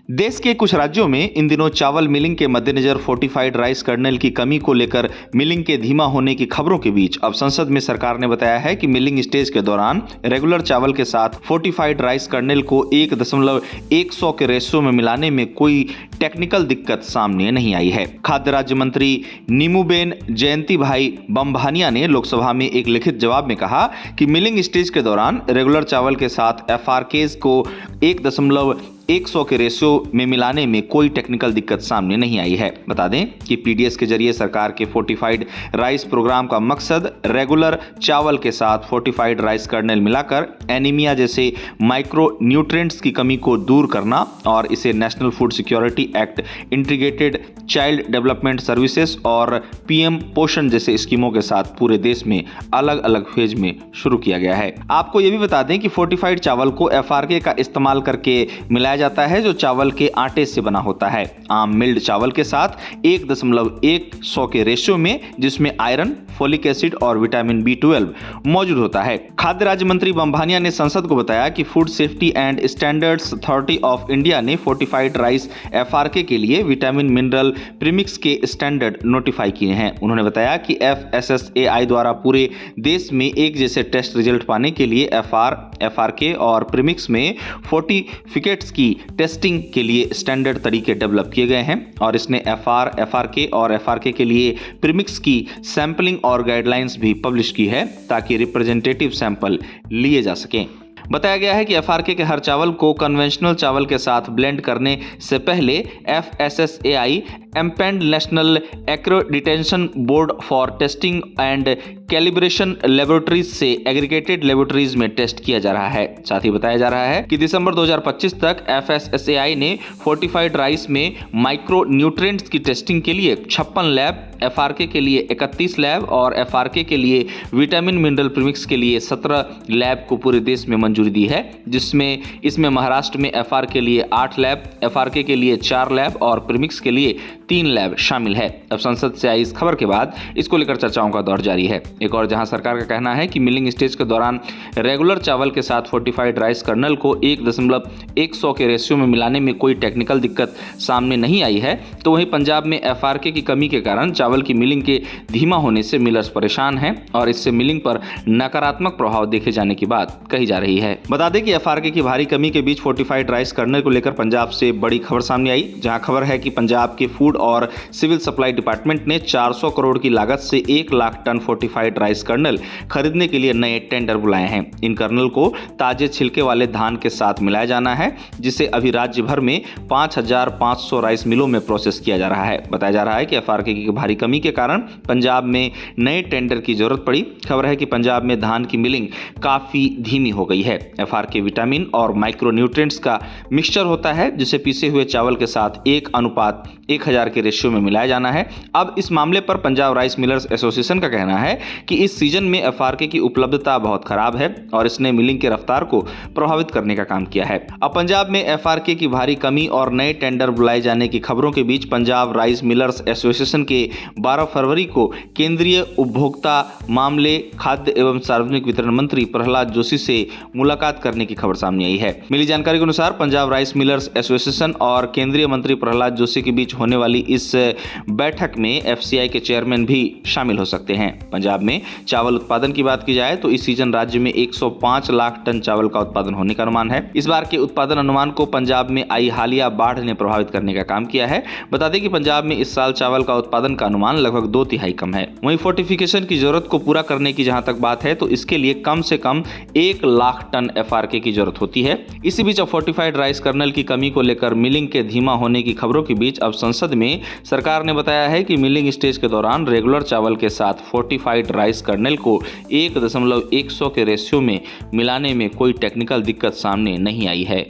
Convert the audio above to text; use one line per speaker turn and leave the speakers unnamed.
देश के कुछ राज्यों में इन दिनों चावल मिलिंग के मद्देनजर फोर्टिफाइड राइस कर्नेल की कमी को लेकर मिलिंग के धीमा होने की खबरों के बीच अब संसद में सरकार ने बताया है कि मिलिंग स्टेज के दौरान रेगुलर चावल के साथ फोर्टिफाइड राइस कर्नेल को 1.100 के रेशियो में मिलाने में कोई टेक्निकल दिक्कत सामने नहीं आई है। खाद्य राज्य मंत्री नीमूबेन जयंती भाई बम्भानिया ने लोकसभा में एक लिखित जवाब में कहा कि मिलिंग स्टेज के दौरान रेगुलर चावल के साथ एफआरकेज को 1.100 के रेशियो में मिलाने में कोई टेक्निकल दिक्कत सामने नहीं आई है। बता दें कि पीडीएस के जरिए सरकार के फोर्टिफाइड राइस प्रोग्राम का मकसद रेगुलर चावल के साथ फोर्टिफाइड राइस कर्नेल मिलाकर एनीमिया जैसे माइक्रो न्यूट्रिएंट्स की कमी को दूर करना और इसे national food security act, integrated child development services और पीएम पोषण जैसे स्कीमों के साथ पूरे देश में अलग अलग फेज में शुरू किया गया है। आपको यह भी बता दें कि फोर्टिफाइड चावल को एफआरके का इस्तेमाल करके मिलाया जाता है जो चावल के आटे से बना होता है। आम मिल्ड चावल के साथ 1.100 के रेशियो में, जिसमें आयरन, फोलिक एसिड और विटामिन B12 मौजूद होता है। खाद्य राज्य मंत्री बम्भानिया ने संसद को बताया कि food safety and standards authority of India ने फोर्टिफाइड राइस एफआरके के लिए विटामिन मिनरल प्रीमिक्स के स्टैंडर्ड नोटिफाई किए हैं। उन्होंने बताया कि FSSAI द्वारा पूरे देश में एक जैसे टेस्ट रिजल्ट पाने के लिए एफआरके और प्रीमिक्स में फोर्टिफिकेट्स की टेस्टिंग के लिए स्टैंडर्ड तरीके डेवलप किए गए हैं और इसने एफआरके और एफआरके के लिए प्रीमिक्स की सैंपलिंग और गाइडलाइंस भी पब्लिश की है ताकि रिप्रेजेंटेटिव सैंपल लिए जा सकें। बताया गया है कि एफआरके के हर चावल को कन्वेंशनल चावल के साथ ब्लेंड करने से पहले FSSAI empanelled national accreditation board for testing and calibration laboratories से एग्रीगेटेड लेबोरेटरीज में टेस्ट किया जा रहा है। साथ ही बताया जा रहा है कि दिसंबर 2025 तक FSSAI ने फोर्टिफाइड राइस में माइक्रो न्यूट्रिएंट्स की टेस्टिंग के लिए 56 लैब, एफआरके के लिए 31 लैब और एफआरके के लिए विटामिन मिनरल प्रीमिक्स के लिए 17 लैब को पूरे देश में मंजूरी दी है, जिसमें इसमें महाराष्ट्र में एफआर के लिए 8 लैब, एफआरके के लिए 4 लैब और प्रीमिक्स के लिए 3 लैब शामिल है। अब संसद से आई इस खबर के बाद इसको लेकर चर्चाओं का दौर जारी है। एक और जहां सरकार का कहना है कि मिलिंग स्टेज के दौरान रेगुलर चावल के साथ फोर्टिफाइड राइस कर्नल को 1.100 के रेशियो में मिलाने में कोई टेक्निकल दिक्कत सामने नहीं आई है, तो वहीं पंजाब में एफआरके की कमी के कारण चावल की मिलिंग के धीमा होने से मिलर्स परेशान हैं और इससे मिलिंग पर नकारात्मक प्रभाव देखे जाने की बात कही जा रही है। बता दें कि एफआरके की भारी कमी के बीच फोर्टिफाइड राइस कर्नल को लेकर पंजाब से बड़ी खबर सामने आई, जहां खबर है कि पंजाब के फूड और सिविल सप्लाई डिपार्टमेंट ने 400 करोड़ की लागत से 1 lakh ton fortified rice kernel खरीदने के लिए नए टेंडर बुलाए हैं। इन कर्नल को ताजे छिलके वाले धान के साथ मिलाया जाना है, जिसे अभी राज्य भर में 5500 राइस मिलों में प्रोसेस किया जा रहा है। बताया जा रहा है कि एफआरके की भारी कमी के कारण पंजाब में नए टेंडर की जरूरत पड़ी। खबर है कि पंजाब में धान की मिलिंग काफी धीमी हो गई है। एफआरके विटामिन और माइक्रो न्यूट्रिएंट्स का मिक्सचर होता है, जिसे पीसे हुए चावल के साथ 1:1000 के रेशियो में मिलाया जाना है। अब इस मामले पर पंजाब राइस मिलर्स एसोसिएशन का कहना है कि इस सीजन में एफआरके की उपलब्धता बहुत खराब है और इसने मिलिंग के रफ्तार को प्रभावित करने का काम किया है। अब पंजाब में एफआरके की भारी कमी और नए टेंडर बुलाए जाने की खबरों के बीच पंजाब राइस मिलर्स एसोसिएशन के 12 फरवरी को केंद्रीय उपभोक्ता मामले, खाद्य एवं सार्वजनिक वितरण मंत्री प्रहलाद जोशी से मुलाकात करने की खबर सामने आई है। मिली जानकारी के अनुसार पंजाब राइस मिलर्स एसोसिएशन और केंद्रीय मंत्री प्रहलाद जोशी के बीच होने वाली इस बैठक में एफसीआई के चेयरमैन भी शामिल हो सकते हैं। पंजाब में चावल उत्पादन की बात की जाए तो इस सीजन राज्य में 105 लाख टन चावल का उत्पादन होने का अनुमान है। इस बार के उत्पादन अनुमान को पंजाब में आई हालिया बाढ़ ने प्रभावित करने का काम किया है। बता दें कि पंजाब में इस साल चावल का उत्पादन का अनुमान लगभग 2/3 कम है। वहीं फोर्टिफिकेशन की जरूरत को पूरा करने की जहां तक बात है तो इसके लिए कम से कम 1 लाख टन एफआरके की जरूरत होती है। इसी बीच अब फोर्टिफाइड राइस कर्नल की कमी को लेकर मिलिंग के धीमा होने की खबरों के बीच अब संसद में सरकार ने बताया है कि मिलिंग स्टेज के दौरान रेगुलर चावल के साथ फोर्टिफाइड राइस कर्नल को 1.100 के रेशियो में मिलाने में कोई टेक्निकल दिक्कत सामने नहीं आई है।